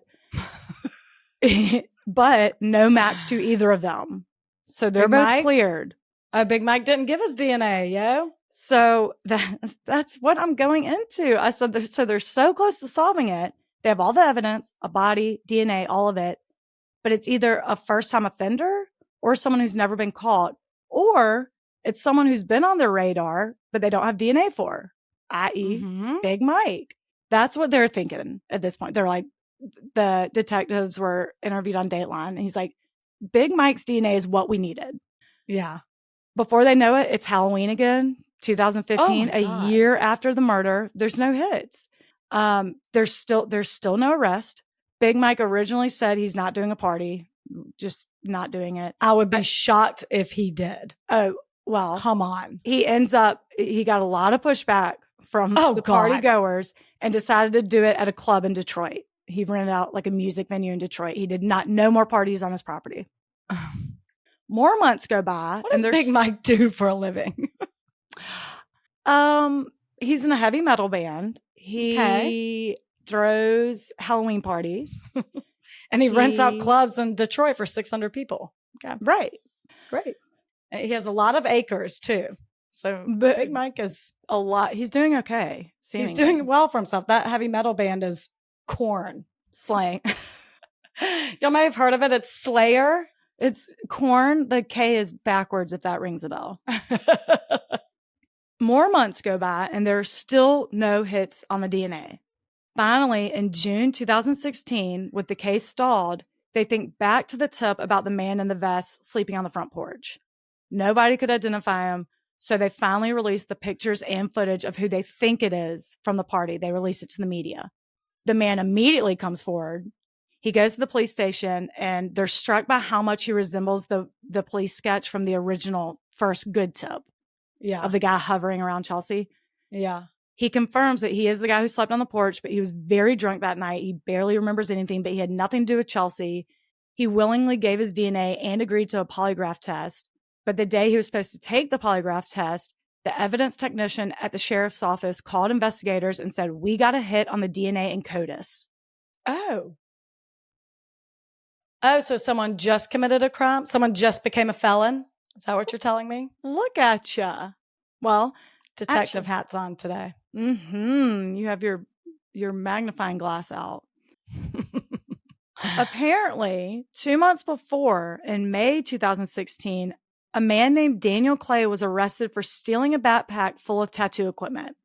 [SPEAKER 1] But no match to either of them. So they're both cleared.
[SPEAKER 2] Big Mike didn't give us DNA, yo.
[SPEAKER 1] So that's what I'm going into. I said, they're so close to solving it. They have all the evidence, a body, DNA, all of it. But it's either a first-time offender or someone who's never been caught, or it's someone who's been on their radar, but they don't have DNA for, i.e. Big Mike. That's what they're thinking at this point. They're like, the detectives were interviewed on Dateline, and he's like, Big Mike's DNA is what we needed.
[SPEAKER 2] Yeah.
[SPEAKER 1] Before they know it, it's Halloween again, 2015, a year after the murder. There's no hits. There's still no arrest. Big Mike originally said he's not doing a party, just not doing it.
[SPEAKER 2] I would be shocked if he did.
[SPEAKER 1] Oh, well,
[SPEAKER 2] come on.
[SPEAKER 1] He got a lot of pushback from the party goers and decided to do it at a club in Detroit. He rented out like a music venue in Detroit. He did not, no more parties on his property. More months go by.
[SPEAKER 2] What does Big Mike do for a living?
[SPEAKER 1] He's in a heavy metal band. He throws Halloween parties.
[SPEAKER 2] And he rents out clubs in Detroit for 600 people.
[SPEAKER 1] Okay. Right.
[SPEAKER 2] Great. He has a lot of acres too. So Big Mike is
[SPEAKER 1] a lot. He's doing okay.
[SPEAKER 2] He's doing well for himself. That heavy metal band is Korn.
[SPEAKER 1] Slang.
[SPEAKER 2] Y'all may have heard of it. It's Slayer.
[SPEAKER 1] It's Korn. The K is backwards, if that rings a bell. More months go by, and there are still no hits on the DNA. Finally, in June 2016, with the case stalled, they think back to the tip about the man in the vest sleeping on the front porch. Nobody could identify him, so they finally released the pictures and footage of who they think it is from the party. They release it to the media. The man immediately comes forward. He goes to the police station, and they're struck by how much he resembles the police sketch from the original first good tip.
[SPEAKER 2] Yeah.
[SPEAKER 1] Of the guy hovering around Chelsea.
[SPEAKER 2] Yeah.
[SPEAKER 1] He confirms that he is the guy who slept on the porch, but he was very drunk that night. He barely remembers anything, but he had nothing to do with Chelsea. He willingly gave his DNA and agreed to a polygraph test. But the day he was supposed to take the polygraph test, the evidence technician at the sheriff's office called investigators and said, "We got a hit on the DNA in CODIS."
[SPEAKER 2] Oh, so someone just committed a crime? Someone just became a felon? Is that what you're telling me?
[SPEAKER 1] Look at ya. Well,
[SPEAKER 2] detective hats on today.
[SPEAKER 1] You have your magnifying glass out. Apparently, 2 months before, in May 2016, a man named Daniel Clay was arrested for stealing a backpack full of tattoo equipment,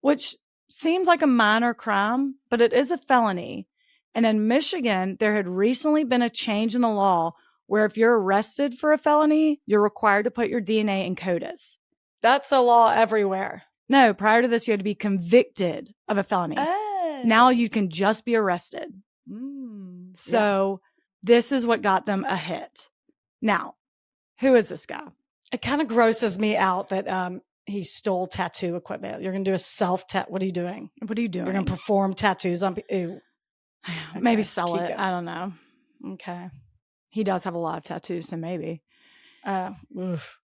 [SPEAKER 1] which seems like a minor crime, but it is a felony. And in Michigan, there had recently been a change in the law where if you're arrested for a felony, you're required to put your DNA in CODIS.
[SPEAKER 2] That's a law everywhere.
[SPEAKER 1] No, prior to this, you had to be convicted of a felony.
[SPEAKER 2] Oh.
[SPEAKER 1] Now you can just be arrested. So this is what got them a hit. Now, who is this guy?
[SPEAKER 2] It kind of grosses me out that he stole tattoo equipment. You're going to do a self-tat. What are you doing?
[SPEAKER 1] What are you doing?
[SPEAKER 2] You're going to perform tattoos on people.
[SPEAKER 1] Okay, maybe sell it. Going. I don't know.
[SPEAKER 2] Okay.
[SPEAKER 1] He does have a lot of tattoos, so maybe.
[SPEAKER 2] Oof.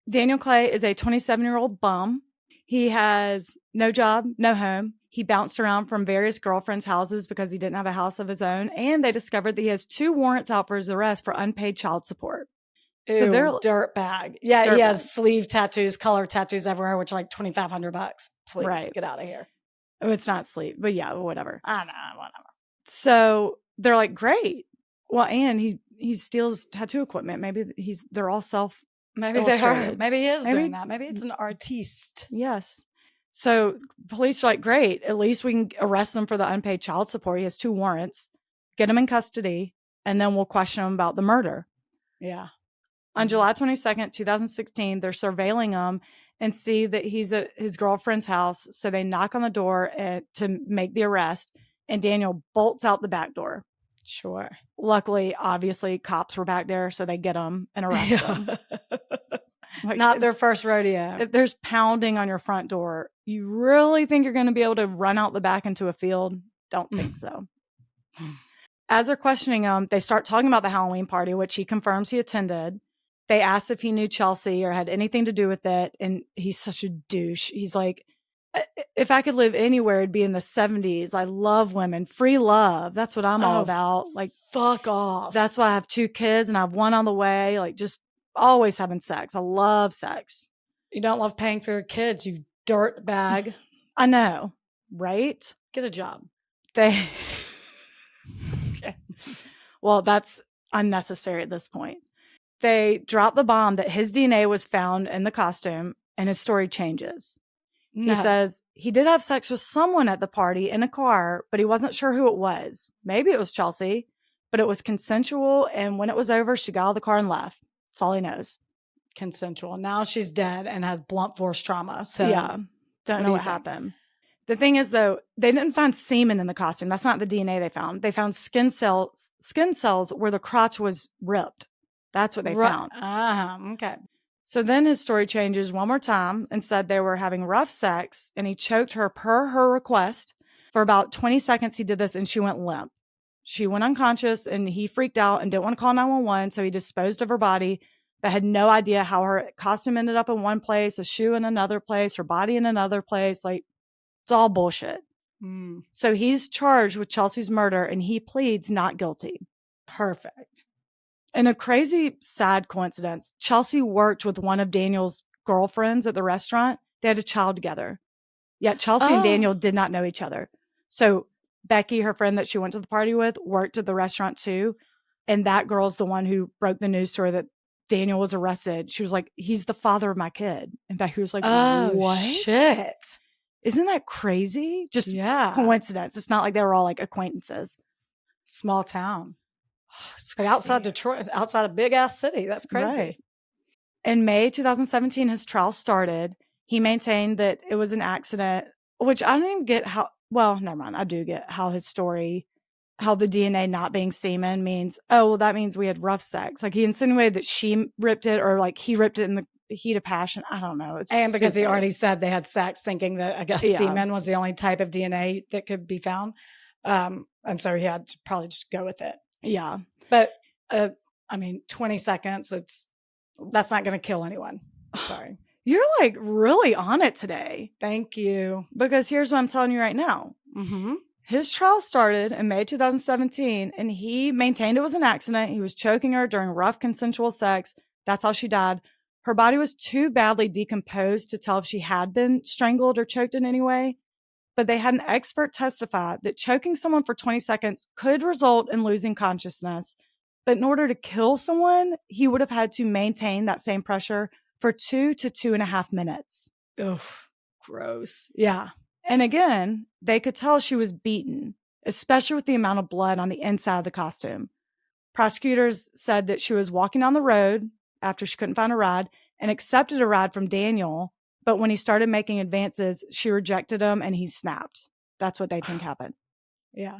[SPEAKER 1] Daniel Clay is a 27-year-old bum. He has no job, no home. He bounced around from various girlfriends' houses because he didn't have a house of his own. And they discovered that he has 2 warrants out for his arrest for unpaid child support.
[SPEAKER 2] Ew, so they're dirtbag. Yeah, he has sleeve tattoos, color tattoos everywhere, which are like $2,500. Please get out of here.
[SPEAKER 1] Oh, it's not sleeve, but yeah, whatever.
[SPEAKER 2] I know, whatever.
[SPEAKER 1] So they're like, great. Well, and he steals tattoo equipment. Maybe they're all self
[SPEAKER 2] Maybe they are.
[SPEAKER 1] illustrated.
[SPEAKER 2] Maybe he is
[SPEAKER 1] Maybe.
[SPEAKER 2] doing that. Maybe it's an artiste.
[SPEAKER 1] Yes. So police are like, great. At least we can arrest him for the unpaid child support. He has 2 warrants. Get him in custody, and then we'll question him about the murder.
[SPEAKER 2] Yeah.
[SPEAKER 1] On July 22nd, 2016, they're surveilling him and see that he's at his girlfriend's house. So they knock on the door to make the arrest, and Daniel bolts out the back door.
[SPEAKER 2] Sure.
[SPEAKER 1] Luckily, obviously, cops were back there, so they get him and arrest him. Like,
[SPEAKER 2] Not their first rodeo.
[SPEAKER 1] If there's pounding on your front door, you really think you're going to be able to run out the back into a field? Don't think so. As they're questioning him, they start talking about the Halloween party, which he confirms he attended. They asked if he knew Chelsea or had anything to do with it, and he's such a douche. He's like, if I could live anywhere, it'd be in the 70s. I love women. Free love. That's what I'm all about. Like,
[SPEAKER 2] fuck off.
[SPEAKER 1] That's why I have 2 kids and I have 1 on the way. Like, just always having sex. I love sex.
[SPEAKER 2] You don't love paying for your kids, you dirt bag.
[SPEAKER 1] I know, right?
[SPEAKER 2] Get a job.
[SPEAKER 1] Okay. Well, that's unnecessary at this point. They drop the bomb that his DNA was found in the costume, and his story changes.
[SPEAKER 2] No.
[SPEAKER 1] He says he did have sex with someone at the party in a car, but he wasn't sure who it was. Maybe it was Chelsea, but it was consensual. And when it was over, she got out of the car and left. That's all he knows.
[SPEAKER 2] Consensual. Now she's dead and has blunt force trauma. So
[SPEAKER 1] yeah, don't know what happened. The thing is, though, they didn't find semen in the costume. That's not the DNA they found. They found skin cells where the crotch was ripped. That's what they found.
[SPEAKER 2] Okay.
[SPEAKER 1] So then his story changes one more time and said they were having rough sex and he choked her per her request. For about 20 seconds, he did this and she went limp. She went unconscious and he freaked out and didn't want to call 911. So he disposed of her body, but had no idea how her costume ended up in one place, a shoe in another place, her body in another place. Like, it's all bullshit. So he's charged with Chelsea's murder and he pleads not guilty.
[SPEAKER 2] Perfect.
[SPEAKER 1] In a crazy, sad coincidence, Chelsea worked with one of Daniel's girlfriends at the restaurant. They had a child together. Yet Chelsea and Daniel did not know each other. So Becky, her friend that she went to the party with, worked at the restaurant too. And that girl's the one who broke the news to her that Daniel was arrested. She was like, he's the father of my kid. And Becky was like, what?
[SPEAKER 2] Shit.
[SPEAKER 1] Isn't that crazy? Just coincidence. It's not like they were all like acquaintances.
[SPEAKER 2] Small town. Like outside Detroit, outside a big ass city. That's crazy.
[SPEAKER 1] Right. In May 2017, his trial started. He maintained that it was an accident, which I don't even get how. Well, never mind. I do get how his story, how the DNA not being semen means, oh, well, that means we had rough sex. Like he insinuated that she ripped it or like he ripped it in the heat of passion. I don't know. It's
[SPEAKER 2] and because he already said they had sex, thinking that I guess semen was the only type of DNA that could be found. And so he had to probably just go with it.
[SPEAKER 1] Yeah.
[SPEAKER 2] But I mean, 20 seconds, that's not going to kill anyone. Sorry.
[SPEAKER 1] You're like really on it today.
[SPEAKER 2] Thank you.
[SPEAKER 1] Because here's what I'm telling you right now. His trial started in May 2017 and he maintained it was an accident. He was choking her during rough consensual sex. That's how she died. Her body was too badly decomposed to tell if she had been strangled or choked in any way. But they had an expert testify that choking someone for 20 seconds could result in losing consciousness. But in order to kill someone, he would have had to maintain that same pressure for 2 to 2.5 minutes.
[SPEAKER 2] Ugh, gross.
[SPEAKER 1] Yeah. And again, they could tell she was beaten, especially with the amount of blood on the inside of the costume. Prosecutors said that she was walking down the road after she couldn't find a ride and accepted a ride from Daniel. But when he started making advances, she rejected him and he snapped. That's what they think happened.
[SPEAKER 2] Yeah.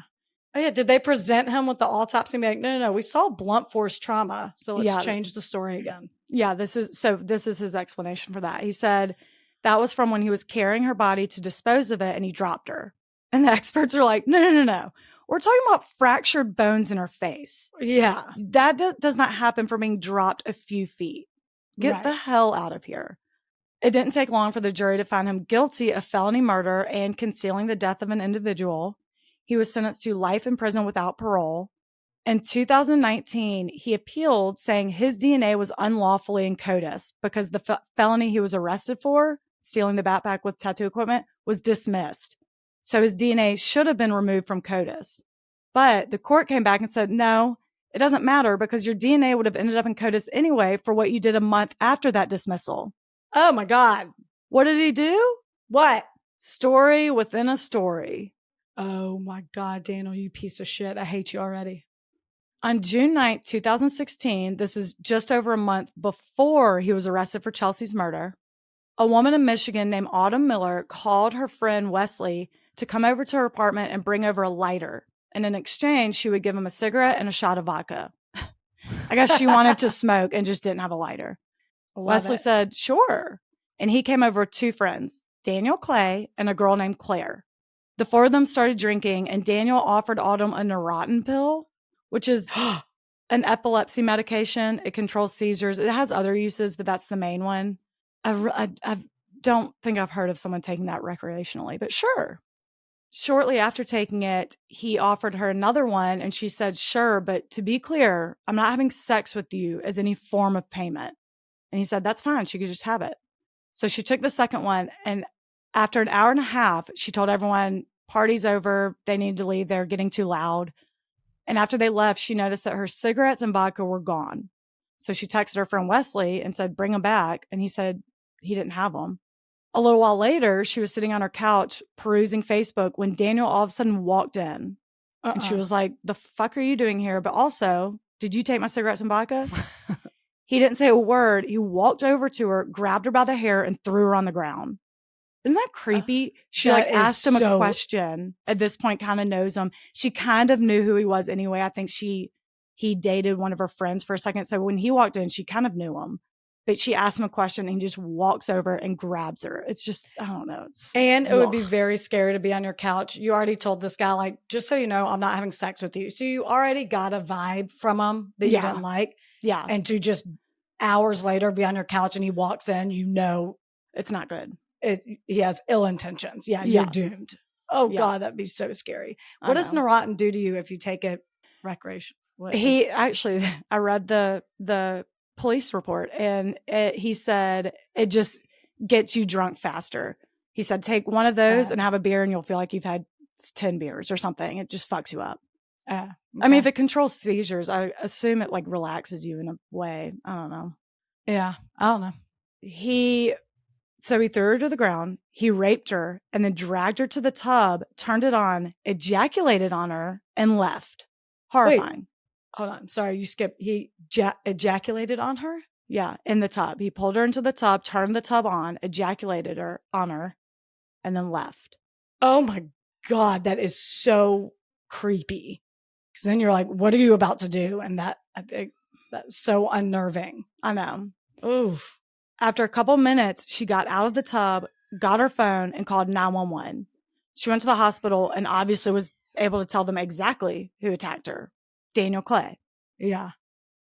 [SPEAKER 2] Oh, yeah. Did they present him with the autopsy and be like, no, we saw blunt force trauma. So let's change the story again.
[SPEAKER 1] Yeah, this is his explanation for that. He said that was from when he was carrying her body to dispose of it and he dropped her. And the experts are like, no. We're talking about fractured bones in her face.
[SPEAKER 2] Yeah.
[SPEAKER 1] That does not happen from being dropped a few feet. Get the hell out of here. It didn't take long for the jury to find him guilty of felony murder and concealing the death of an individual. He was sentenced to life in prison without parole. In 2019, he appealed, saying his DNA was unlawfully in CODIS because the felony he was arrested for, stealing the backpack with tattoo equipment, was dismissed. So his DNA should have been removed from CODIS. But the court came back and said, no, it doesn't matter because your DNA would have ended up in CODIS anyway for what you did a month after that dismissal.
[SPEAKER 2] Oh my God.
[SPEAKER 1] What did he do?
[SPEAKER 2] What?
[SPEAKER 1] Story within a story.
[SPEAKER 2] Oh my God, Daniel, you piece of shit. I hate you already.
[SPEAKER 1] On June 9th, 2016, this is just over a month before he was arrested for Chelsea's murder, a woman in Michigan named Autumn Miller called her friend Wesley to come over to her apartment and bring over a lighter. And in exchange, she would give him a cigarette and a shot of vodka. I guess she wanted to smoke and just didn't have a lighter. Wesley said, sure. And he came over with two friends, Daniel Clay and a girl named Claire. The four of them started drinking, and Daniel offered Autumn a Neurontin pill, which is an epilepsy medication. It controls seizures. It has other uses, but that's the main one. I don't think I've heard of someone taking that recreationally, but sure. Shortly after taking it, he offered her another one, and she said, sure, but to be clear, I'm not having sex with you as any form of payment. And he said, that's fine. She could just have it. So she took the second one, and after an hour and a half, she told everyone, party's over. They need to leave. They're getting too loud. And after they left, she noticed that her cigarettes and vodka were gone. So she texted her friend Wesley and said, bring them back. And he said he didn't have them. A little while later, she was sitting on her couch perusing Facebook when Daniel all of a sudden walked in. And she was like, the fuck are you doing here? But also, did you take my cigarettes and vodka? He didn't say a word. He walked over to her, grabbed her by the hair, and threw her on the ground. Isn't that creepy? She asked him a question. At this point, kind of knows him. She kind of knew who he was anyway. I think he dated one of her friends for a second. So when he walked in, she kind of knew him. But she asked him a question, and he just walks over and grabs her. It's just, I don't know.
[SPEAKER 2] And it would be very scary to be on your couch. You already told this guy, like, just so you know, I'm not having sex with you. So you already got a vibe from him that you didn't like.
[SPEAKER 1] Yeah.
[SPEAKER 2] And to just hours later be on your couch and he walks in, you know,
[SPEAKER 1] it's not good.
[SPEAKER 2] He has ill intentions. Yeah, you're doomed. Oh God, that'd be so scary. What does Neurontin do to you if you take it recreation?
[SPEAKER 1] I read the police report, and he said it just gets you drunk faster. He said, take one of those and have a beer and you'll feel like you've had 10 beers or something. It just fucks you up.
[SPEAKER 2] Okay.
[SPEAKER 1] I mean, if it controls seizures, I assume it like relaxes you in a way. I don't know.
[SPEAKER 2] Yeah, I don't know.
[SPEAKER 1] So he threw her to the ground, he raped her, and then dragged her to the tub, turned it on, ejaculated on her, and left. Horrifying.
[SPEAKER 2] Wait, hold on. Sorry, you skipped. He ejaculated on her?
[SPEAKER 1] Yeah, in the tub. He pulled her into the tub, turned the tub on, ejaculated on her, and then left.
[SPEAKER 2] Oh my God, that is so creepy. Because then you're like, what are you about to do? And that's so unnerving.
[SPEAKER 1] I know.
[SPEAKER 2] Oof.
[SPEAKER 1] After a couple minutes, she got out of the tub, got her phone, and called 911. She went to the hospital and obviously was able to tell them exactly who attacked her. Daniel Clay.
[SPEAKER 2] Yeah.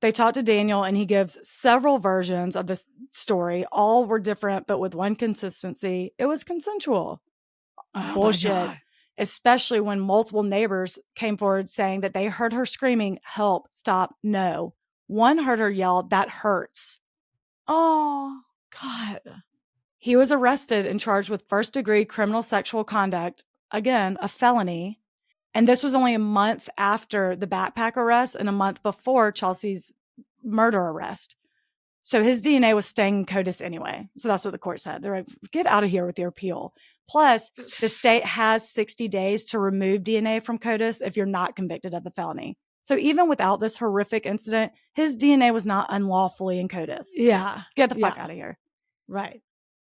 [SPEAKER 1] They talked to Daniel, and he gives several versions of this story. All were different, but with one consistency. It was consensual.
[SPEAKER 2] Oh,
[SPEAKER 1] bullshit. Especially when multiple neighbors came forward saying that they heard her screaming, help, stop, no. One heard her yell, that hurts.
[SPEAKER 2] Oh, God.
[SPEAKER 1] He was arrested and charged with first-degree criminal sexual conduct, again, a felony. And this was only a month after the backpack arrest and a month before Chelsea's murder arrest. So his DNA was staying in CODIS anyway. So that's what the court said. They're like, get out of here with your appeal. Plus, the state has 60 days to remove DNA from CODIS if you're not convicted of the felony. So even without this horrific incident, his DNA was not unlawfully in CODIS.
[SPEAKER 2] Yeah.
[SPEAKER 1] Get the fuck out of here.
[SPEAKER 2] Right.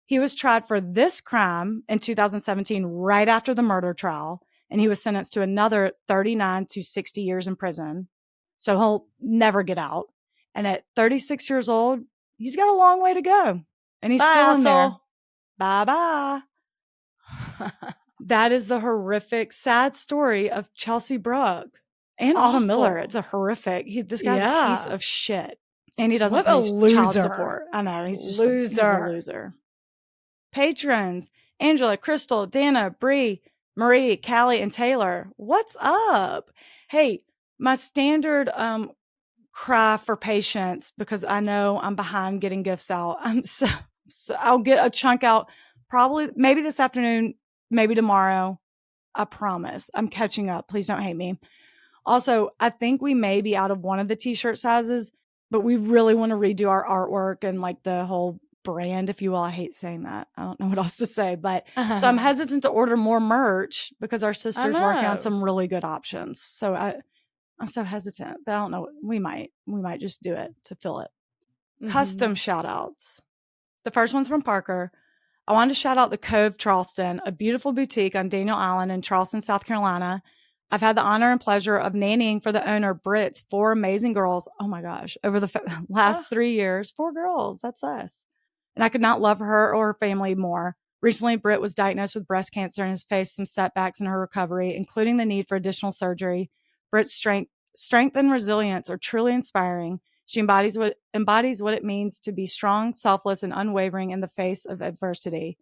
[SPEAKER 1] He was tried for this crime in 2017, right after the murder trial, and he was sentenced to another 39 to 60 years in prison. So he'll never get out. And at 36 years old, he's got a long way to go. And he's still in there. Bye-bye. That is the horrific, sad story of Chelsea Bruck and Autumn Miller. It's a horrific. This guy's a piece of shit. And he doesn't pay child support. I know. He's just he's a loser. Patrons, Angela, Crystal, Dana, Bree, Marie, Callie, and Taylor. What's up? Hey, my standard cry for patience, because I know I'm behind getting gifts out. So I'll get a chunk out probably maybe this afternoon, maybe tomorrow. I promise. I'm catching up. Please don't hate me. Also, I think we may be out of one of the t-shirt sizes, but we really want to redo our artwork and like the whole brand, if you will. I hate saying that. I don't know what else to say, but so I'm hesitant to order more merch because our sister's working on some really good options. So I'm so hesitant, but I don't know. We might just do it to fill it. Custom shout outs. The first one's from Parker. I wanted to shout out the Cove Charleston, a beautiful boutique on Daniel Island in Charleston, South Carolina. I've had the honor and pleasure of nannying for the owner, Britt's 4 amazing girls. Oh my gosh. Over the last 3 years, 4 girls. That's us. And I could not love her or her family more. Recently, Britt was diagnosed with breast cancer and has faced some setbacks in her recovery, including the need for additional surgery. Britt's strength and resilience are truly inspiring. She embodies what it means to be strong, selfless, and unwavering in the face of adversity.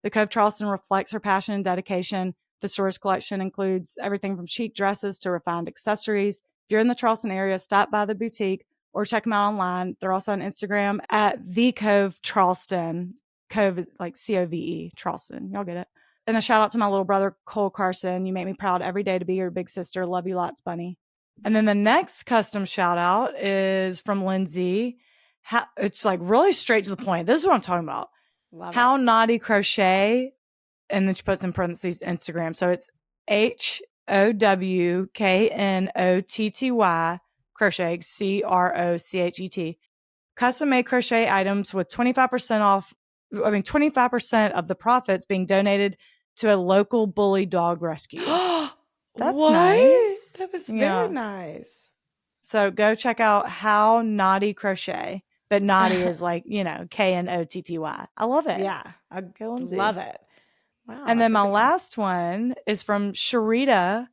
[SPEAKER 1] The Cove Charleston reflects her passion and dedication. The store's collection includes everything from chic dresses to refined accessories. If you're in the Charleston area, stop by the boutique or check them out online. They're also on Instagram at The Cove Charleston. Cove is like COVE, Charleston. Y'all get it. And a shout out to my little brother, Cole Carson. You make me proud every day to be your big sister. Love you lots, Bunny. And then the next custom shout out is from Lindsay. It's like really straight to the point. This is what I'm talking about. How Naughty Crochet. And then she puts in parentheses Instagram. So it's HOWKNOTTY crochet, CROCHET. Custom made crochet items with 25% off. 25% of the profits being donated to a local bully dog rescue. That's nice.
[SPEAKER 2] That was very nice.
[SPEAKER 1] So go check out How Naughty Crochet. But naughty is like, KNOTTY. I love it.
[SPEAKER 2] Yeah. I love it.
[SPEAKER 1] Wow. And then my last one is from Sharita.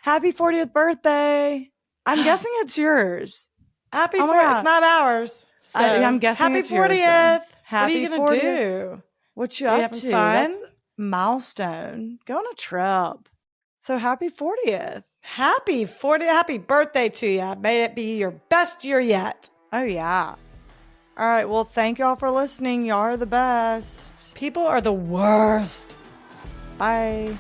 [SPEAKER 1] Happy 40th birthday. I'm guessing it's yours.
[SPEAKER 2] Happy 40th. It's not ours. So
[SPEAKER 1] I'm guessing
[SPEAKER 2] happy
[SPEAKER 1] it's
[SPEAKER 2] 40th.
[SPEAKER 1] Yours, then.
[SPEAKER 2] What are you going to do?
[SPEAKER 1] What you up to?
[SPEAKER 2] Fun?
[SPEAKER 1] That's milestone. Go on a trip. So happy 40th.
[SPEAKER 2] Happy 40th. Happy birthday to you. May it be your best year yet.
[SPEAKER 1] Oh, yeah. All right. Well, thank y'all for listening. Y'all are the best.
[SPEAKER 2] People are the worst.
[SPEAKER 1] Bye.